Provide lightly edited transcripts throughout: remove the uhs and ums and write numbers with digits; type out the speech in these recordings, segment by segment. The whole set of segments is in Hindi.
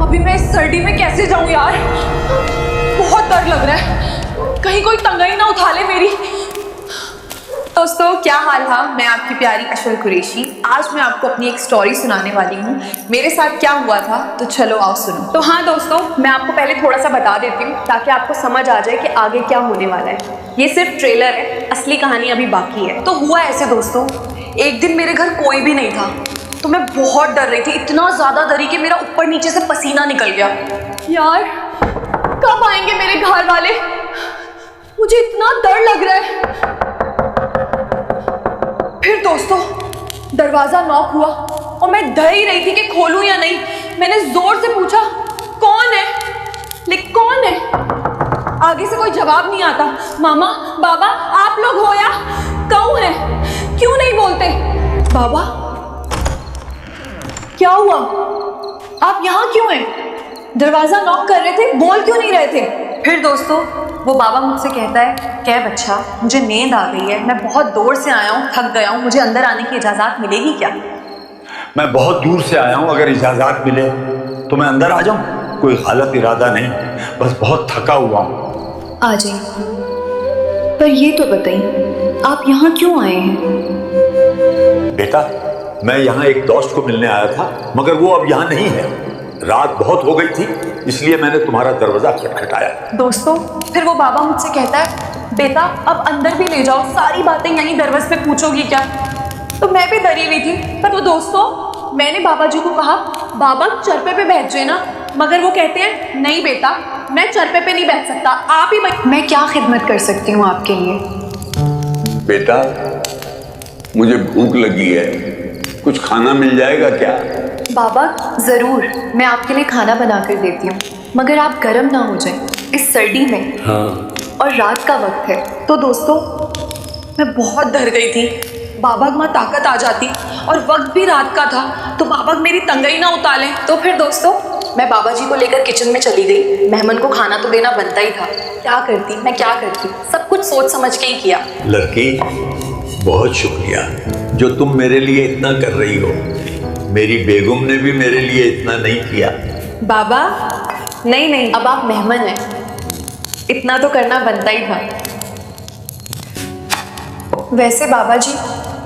अभी मैं इस सर्दी में कैसे जाऊं यार, बहुत डर लग रहा है, कहीं कोई तंगाई ना उठा ले मेरी। दोस्तों क्या हाल है, मैं आपकी प्यारी अशल कुरैशी। आज मैं आपको अपनी एक स्टोरी सुनाने वाली हूँ। मेरे साथ क्या हुआ था, तो चलो आओ सुनो। तो हाँ दोस्तों, मैं आपको पहले थोड़ा सा बता देती हूँ ताकि आपको समझ आ जाए कि आगे क्या होने वाला है। ये सिर्फ ट्रेलर है, असली कहानी अभी बाकी है। तो हुआ ऐसे दोस्तों, एक दिन मेरे घर कोई भी नहीं था, तो मैं बहुत डर रही थी, इतना ज्यादा डरी कि मेरा ऊपर नीचे से पसीना निकल गया। यार कब आएंगे मेरे घर वाले, मुझे इतना डर लग रहा है। फिर दोस्तों दरवाजा नॉक हुआ और मैं डर ही रही थी कि खोलूं या नहीं। मैंने जोर से पूछा कौन है, लेकिन कौन है, आगे से कोई जवाब नहीं आता। मामा बाबा आप लोग हो या, कौन है, क्यों नहीं बोलते। बाबा क्या हुआ, आप यहाँ क्यों हैं, दरवाजा नॉक कर रहे थे, बोल क्यों नहीं रहे थे। फिर दोस्तों वो बाबा मुझसे कहता है, क्या बच्चा मुझे नींद आ गई है, मैं बहुत दूर से आया हूँ, थक गया हूँ, मुझे अंदर आने की इजाज़त मिलेगी क्या। मैं बहुत दूर से आया हूँ, अगर इजाज़त मिले तो मैं अंदर आ जाऊँ। कोई गलत इरादा नहीं, बस बहुत थका हुआ हूँ। आ जाइए, पर ये तो बताइए आप यहाँ क्यों आए हैं। बेटा मैं यहाँ एक दोस्त को मिलने आया था, मगर वो अब यहाँ नहीं है। रात बहुत हो गई थी, इसलिए मैंने तुम्हारा दरवाजा खटखटाया। दोस्तों फिर वो बाबा मुझसे कहता है, बेटा अब अंदर भी ले जाओ, सारी बातें यहीं दरवाजे पे पूछोगी क्या। तो मैं भी डरी हुई थी। पर तो दोस्तों मैंने बाबा जी को कहा, बाबा चरपे पे बैठ जाए ना, मगर वो कहते हैं नहीं बेटा मैं चरपे पे नहीं बैठ सकता, आप ही मैं क्या खिदमत कर सकती हूँ आपके लिए। बेटा मुझे भूख लगी है, कुछ खाना मिल जाएगा क्या। बाबा जरूर, मैं आपके लिए खाना बना कर देती हूँ, मगर आप गर्म ना हो जाएं इस सर्दी में। हाँ और रात का वक्त है। तो दोस्तों मैं बहुत डर गई थी, बाबा माँ ताकत आ जाती और वक्त भी रात का था तो बाबा मेरी तंगई ना उतारे। तो फिर दोस्तों मैं बाबा जी को लेकर किचन में चली गई। मेहमान को खाना तो देना बनता ही था, क्या करती मैं क्या करती, सब कुछ सोच समझ के ही किया। लड़की बहुत शुक्रिया जो तुम मेरे लिए इतना कर रही हो, मेरी बेगम ने भी मेरे लिए इतना नहीं किया। बाबा नहीं, अब आप मेहमान हैं, इतना तो करना बनता ही था। वैसे बाबा जी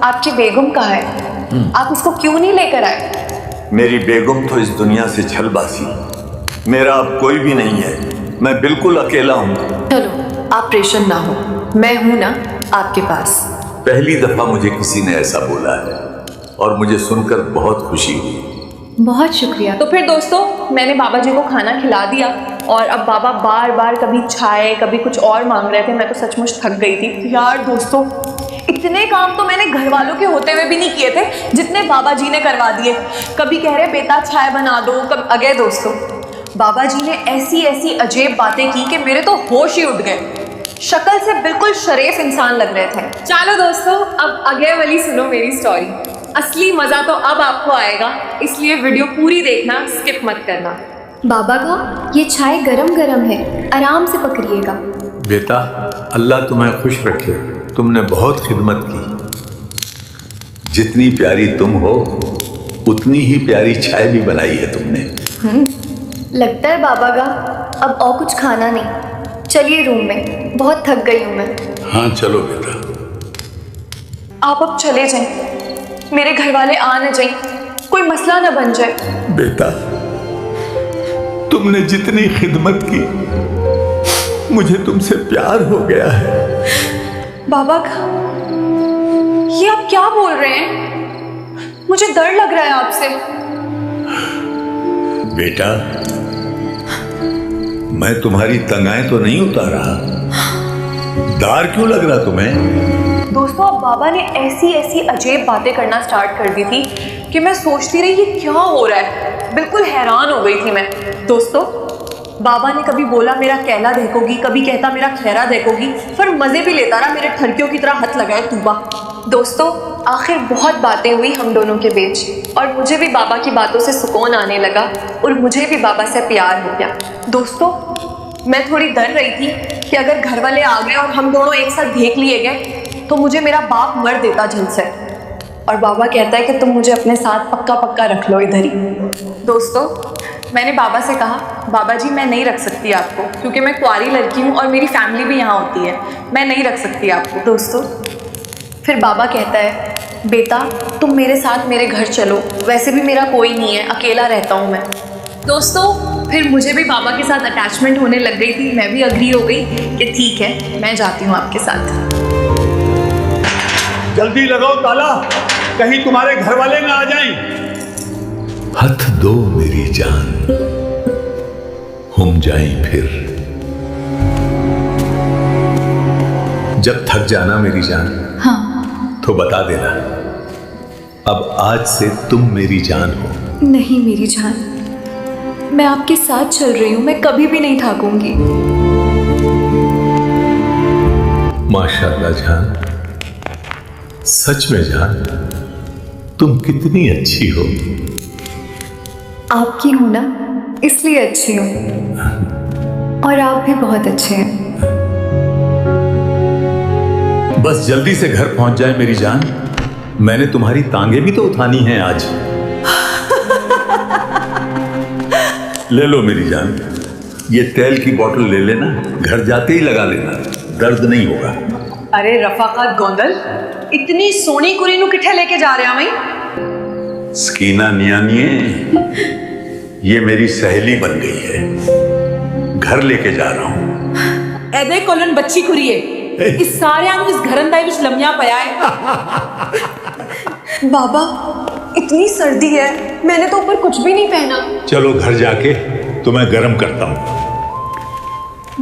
आपकी बेगम कहाँ है, आप उसको क्यों नहीं लेकर आए। मेरी बेगम तो इस दुनिया से छल बासी, मेरा अब कोई भी नहीं है, मैं बिल्कुल अकेला हूँ। चलो आप परेशान ना हो, मैं हूं ना आपके पास। पहली दफा मुझे किसी ने ऐसा बोला है और मुझे सुनकर बहुत खुशी हुई। बहुत शुक्रिया। तो फिर दोस्तों मैंने बाबा जी को खाना खिला दिया और अब बाबा बार बार कभी चाय कभी कुछ और मांग रहे थे। मैं तो सचमुच थक गई थी। यार दोस्तों इतने काम तो मैंने घर वालों के होते हुए भी नहीं किए थे जितने बाबा जी ने करवा दिए। कभी कह रहे बेटा चाय बना दो, कभी अगे दोस्तों बाबा जी ने ऐसी ऐसी अजीब बातें की कि मेरे तो होश ही उड़ गए। शक्ल से बिल्कुल शरीफ इंसान लग रहे थे। चलो दोस्तों अब आगे वाली सुनो मेरी स्टोरी। असली मजा तो अब आपको आएगा, इसलिए वीडियो पूरी देखना, स्किप मत करना। बाबा का ये चाय गरम गरम है, आराम से पकड़िएगा। बेटा अल्लाह तुम्हें खुश रखे, तुमने बहुत खिदमत की। जितनी प्यारी तुम हो उतनी ही प्यारी चाय भी बनाई है तुमने। लगता है बाबा का अब और कुछ खाना नहीं। चलिए रूम में, बहुत थक गई हूँ मैं। हाँ चलो बेटा। आप अब चले जाएं, मेरे घर वाले आ न जाएं, कोई मसला न बन जाए। बेटा तुमने जितनी खिदमत की मुझे तुमसे प्यार हो गया है। बाबा का ये आप क्या बोल रहे हैं, मुझे डर लग रहा है आपसे। बेटा मैं तुम्हारी तंगाएं तो नहीं उतार रहा, डर क्यों लग रहा तुम्हें। दोस्तों अब बाबा ने ऐसी ऐसी अजीब बातें करना स्टार्ट कर दी थी कि मैं सोचती रही ये क्या हो रहा है, बिल्कुल हैरान हो गई थी मैं। दोस्तों बाबा ने कभी बोला मेरा कहला देखोगी, कभी कहता मेरा खैरा देखोगी, फिर मजे भी लेता रहा, मेरे ठरकियों की तरह हाथ लगाए तूबा। दोस्तों आखिर बहुत बातें हुई हम दोनों के बीच और मुझे भी बाबा की बातों से सुकून आने लगा और मुझे भी बाबा से प्यार हो गया। दोस्तों मैं थोड़ी डर रही थी कि अगर घर वाले आ गए और हम दोनों एक साथ देख लिए गए तो मुझे मेरा बाप मर देता झल से। और बाबा कहता है कि तुम मुझे अपने साथ पक्का पक्का रख लो इधर ही। दोस्तों मैंने बाबा से कहा, बाबा जी मैं नहीं रख सकती आपको, क्योंकि मैं कुंवारी लड़की हूँ और मेरी फैमिली भी यहाँ होती है, मैं नहीं रख सकती आपको। दोस्तों फिर बाबा कहता है, बेटा तुम मेरे साथ मेरे घर चलो, वैसे भी मेरा कोई नहीं है, अकेला रहता हूँ मैं। दोस्तों फिर मुझे भी बाबा के साथ अटैचमेंट होने लग गई थी, मैं भी अग्री हो गई कि ठीक है मैं जाती हूँ आपके साथ। जल्दी लगाओ ताला, कहीं तुम्हारे घर वाले ना आ जाएं। हथ दो मेरी जान, हम जाएं फिर। जब थक जाना मेरी जान, हाँ तो बता देना, अब आज से तुम मेरी जान हो। नहीं मेरी जान, मैं आपके साथ चल रही हूँ, मैं कभी भी नहीं थकूंगी। माशाल्लाह जान, सच में जान तुम कितनी अच्छी हो। आपकी हूं ना, इसलिए अच्छी हूँ, और आप भी बहुत अच्छे हैं। बस जल्दी से घर पहुंच जाए मेरी जान, मैंने तुम्हारी टांगे भी तो उठानी है आज। ले लो मेरी जान, ये तेल की बोतल ले लेना, घर जाते ही लगा लेना, दर्द नहीं होगा। अरे रफाकत गोंदल, इतनी सोनी कुरी नु किथे लेके जा रहे हैं भाई? स्कीना नियानिए, ये मेरी सहेली बन गई है, घर लेके जा रहा हूं। एदे कोलन बच्ची कुरिए, इस सारे इस घरंदाई विच लम्या पया है। बाबा इतनी सर्दी है, मैंने तो ऊपर कुछ भी नहीं पहना। चलो घर जाके तुम्हें गर्म करता हूं।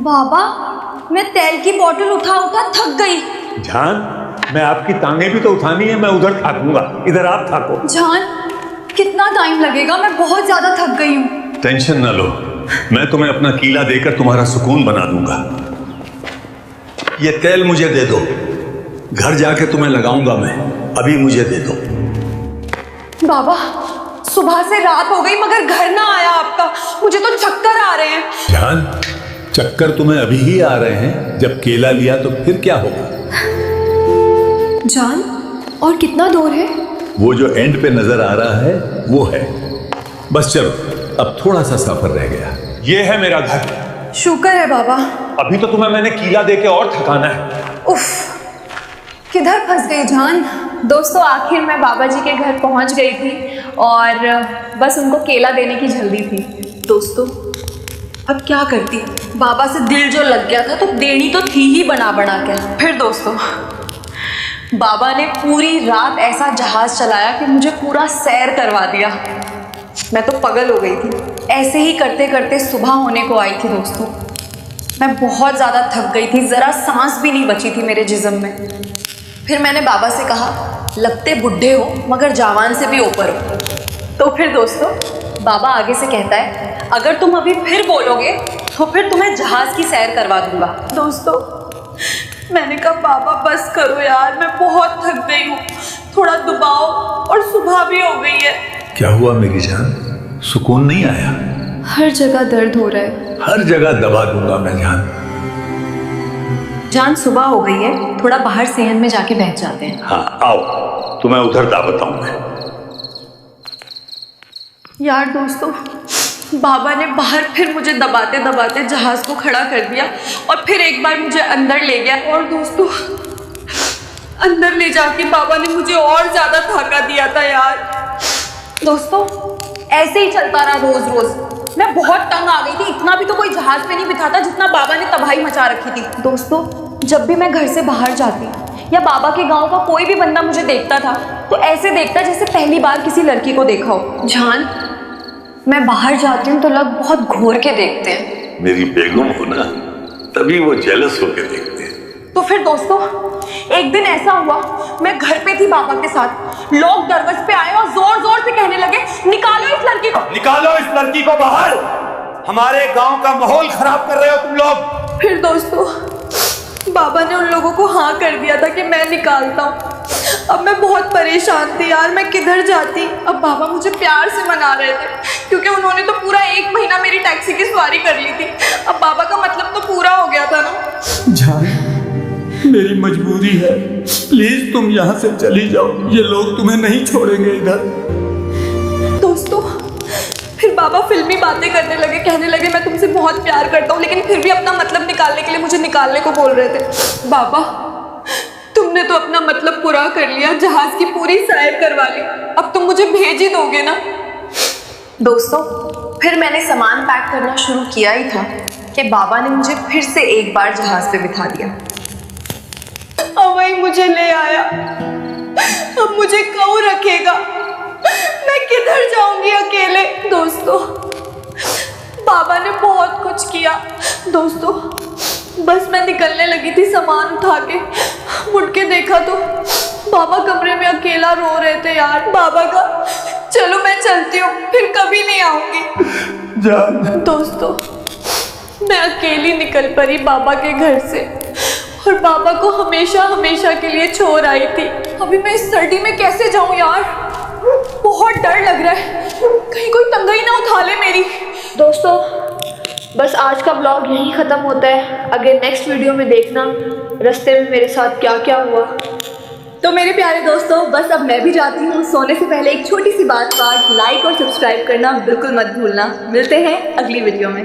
बाबा मैं तेल की बोतल उठा उठा थक गई। जान, मैं आपकी टांगे भी तो उठानी है, मैं उधर थाकूंगा, इधर आप थाको। जान कितना टाइम लगेगा, मैं बहुत ज्यादा थक गई हूँ। टेंशन ना लो, मैं तुम्हें अपना कीला देकर तुम्हारा सुकून बना दूंगा। ये तेल मुझे दे दो, घर जाके तुम्हें लगाऊंगा मैं, अभी मुझे दे दो। बाबा सुबह से रात हो गई मगर घर ना आया आपका, मुझे तो चक्कर आ रहे हैं। जान, चक्कर तुम्हें अभी ही आ रहे हैं, जब केला लिया तो फिर क्या होगा। जान और कितना दूर है? वो जो एंड पे नजर आ रहा है वो है। बस चलो, अब थोड़ा सा सफर रह गया। ये है मेरा घर। शुक्र है बाबा। अभी तो तुम्हें मैंने कीला देके और थकाना है। उफ, किधर फंस गई जान। दोस्तों आखिर मैं बाबा जी के घर पहुंच गई थी और बस उनको केला देने की जल्दी थी। दोस्तों अब क्या करती, बाबा से दिल जो लग गया था तो देनी तो थी ही बना बना के। फिर दोस्तों बाबा ने पूरी रात ऐसा जहाज चलाया कि मुझे पूरा सैर करवा दिया। मैं तो पागल हो गई थी। ऐसे ही करते करते सुबह होने को आई थी दोस्तों। मैं बहुत ज़्यादा थक गई थी, ज़रा सांस भी नहीं बची थी मेरे जिस्म में। फिर मैंने बाबा से कहा, लगते बुढ़े हो मगर जवान से भी ऊपर हो। तो फिर दोस्तों बाबा आगे से कहता है, अगर तुम अभी फिर बोलोगे तो फिर तुम्हें जहाज़ की सैर करवा दूंगा। दोस्तों मैंने कहा बाबा बस करो यार, मैं बहुत थक गई हूँ, थोड़ा दबाओ, और सुबह भी हो गई है। क्या हुआ मेरी जान, सुकून नहीं आया? हर जगह दर्द हो रहा है। हर जगह दबा दूंगा मैं जान। जान सुबह हो गई है, थोड़ा बाहर सेहन में जाके बैठ जाते हैं। हाँ आओ, तुम्हें उधर दावत आऊंगा। यार दोस्तों बाबा ने बाहर फिर मुझे दबाते दबाते जहाज को खड़ा कर दिया और फिर एक बार मुझे अंदर ले गया। और दोस्तों अंदर ले जाके बाबा ने मुझे और ज्यादा थका दिया था यार। दोस्तों ऐसे ही चलता रहा रोज रोज। मैं बहुत तंग आ गई थी, इतना भी तो कोई जहाज पे नहीं बिठा था जितना बाबा ने तबाही मचा रखी थी। दोस्तों जब भी मैं घर से बाहर जाती या बाबा के गांव का कोई भी बंदा मुझे देखता था तो ऐसे देखता जैसे पहली बार किसी लड़की को देखा हो। जान मैं बाहर जाती हूँ तो लोग बहुत घूर के देखते हैं। मेरी बेगम हो ना, तभी वो जेलस होकर देखते हैं। तो फिर दोस्तों एक दिन ऐसा हुआ, मैं घर पे थी बाबा के साथ, लोग दरवाजे पे आए और जोर जोर से कहने लगे, निकालो इस लड़की को, निकालो इस लड़की को बाहर, हमारे गांव का माहौल खराब कर रहे हो तुम लोग। फिर दोस्तों बाबा ने उन लोगों को हाँ कर दिया था कि मैं निकालता हूँ। अब मैं बहुत परेशान थी यार, मैं किधर जाती। अब बाबा मुझे प्यार से मना रहे थे क्योंकि उन्होंने तो पूरा 1 महीना मेरी टैक्सी की सवारी कर ली थी। अब बाबा का मतलब तो पूरा हो गया था ना। जान मेरी मजबूरी है, प्लीज तुम यहाँ से चली जाओ, ये लोग तुम्हें नहीं छोड़ेंगे इधर। दोस्तों फिर बाबा फिल्मी बातें करने लगे, कहने लगे मैं तुमसे बहुत प्यार करता हूँ, लेकिन फिर भी अपना मतलब निकालने के लिए मुझे निकालने को बोल रहे थे। बाबा तुमने तो अपना मतलब पूरा कर लिया, जहाज की पूरी सैर करवा ली, अब तुम मुझे भेज ही दोगे ना। दोस्तों फिर मैंने सामान पैक करना शुरू किया ही था कि बाबा ने मुझे फिर से एक बार जहाज पे बिठा दिया। अब वही मुझे ले आया, अब मुझे कौन रखेगा, मैं किधर जाऊंगी अकेले। दोस्तों बाबा ने बहुत कुछ किया। दोस्तों बस मैं निकलने लगी थी सामान उठा के, मुड़ के देखा तो बाबा कमरे में अकेला रो रहे थे। यार बाबा का चलो मैं चलती हूँ, फिर कभी नहीं आऊंगी। जान दोस्तों मैं अकेली निकल पड़ी बाबा के घर से, और बाबा को हमेशा हमेशा के लिए छोड़ आई थी। अभी मैं इस सर्दी में कैसे जाऊं यार, बहुत डर लग रहा है, कहीं कोई तंगई ना उठा ले मेरी। दोस्तों बस आज का ब्लॉग यहीं ख़त्म होता है। अगर नेक्स्ट वीडियो में देखना रास्ते में मेरे साथ क्या क्या हुआ। तो मेरे प्यारे दोस्तों बस अब मैं भी जाती हूँ। सोने से पहले एक छोटी सी बात, लाइक और सब्सक्राइब करना बिल्कुल मत भूलना। मिलते हैं अगली वीडियो में।